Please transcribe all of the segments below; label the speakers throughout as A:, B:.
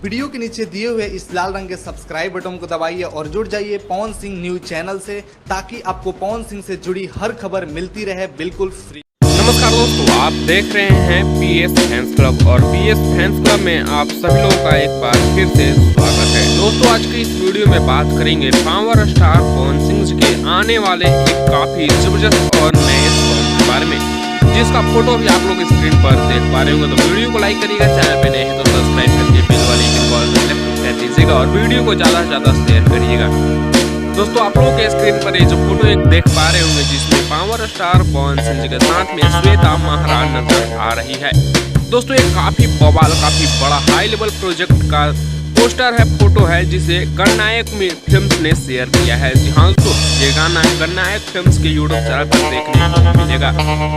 A: Video के नीचे दिए हुए इस लाल रंग के सब्सक्राइब बटन को दबाइए और जुड़ जाइए पवन सिंह न्यूज चैनल से, ताकि आपको पवन सिंह से जुड़ी हर खबर मिलती रहे बिल्कुल फ्री।
B: नमस्कार दोस्तों, आप देख रहे हैं पीएस फैंस क्लब और पीएस फैंस क्लब में आप सभी लोगों का एक बार फिर से स्वागत है। दोस्तों, आज की इस वीडियो में बात करेंगे पावर स्टार पवन सिंह जी के आने वाले एक काफी जबरदस्त और नए सॉन्ग के बारे में, जिसका फोटो भी आप लोग स्क्रीन पर देख पा रहे होंगे। तो वीडियो को लाइक करिएगा, चैनल पे नए हैं तो सब्सक्राइब करके बेल वाले आइकन को ऑल कर दीजिएगा और वीडियो को ज्यादा से ज्यादा शेयर करिएगा। दोस्तों, आप लोगों के स्क्रीन पर ये जो फोटो एक देख पा रहे होंगे, जिसमें पावर स्टार पवन सिंह जी के साथ में श्वेता महाराज नजर आ रही है। दोस्तों, ये काफी बवाल, काफी बड़ा हाई लेवल प्रोजेक्ट का पोस्टर है, फोटो है, जिसे गणनायक फिल्म्स ने शेयर किया है। जी हाँ दोस्तों, ये गाना गणनायक फिल्म्स के यूट्यूब चैनल पर देखने को मिलेगा।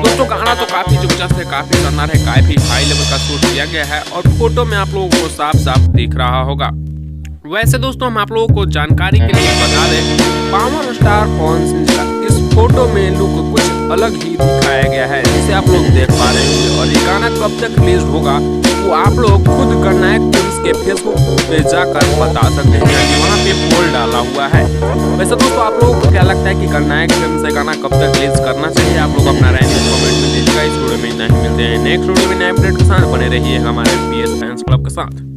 B: दोस्तों, गाना तो काफी जबरदस्त है, काफी शानदार है, काफी हाई लेवल का शूट किया गया है और फोटो में आप लोगों को साफ साफ दिख रहा होगा। वैसे दोस्तों, हम आप लोगों को जानकारी के लिए बता दें, पावर स्टार पवन सिंह का इस फोटो में लुक कुछ अलग ही दिखाया गया है, जिसे आप लोग देख पा रहे होंगे। और ये गाना कब तक रिलीज होगा वो आप लोग खुद गणनायक फिल्म्स के फेसबुक पे जाकर बता सकते हैं, कि वहाँ पे पोल डाला हुआ है। वैसे दोस्तों, आप लोगों को क्या लगता है कि गणनायक फिल्म से गाना कब तक रिलीज करना चाहिए? आप लोग अपना राय कमेंट में दीजिएगा। इस वीडियो में इतना ही, मिलते हैं नेक्स्ट वीडियो में नए अपडेट के साथ। बने रहिए हमारे पीएस फैंस क्लब के साथ।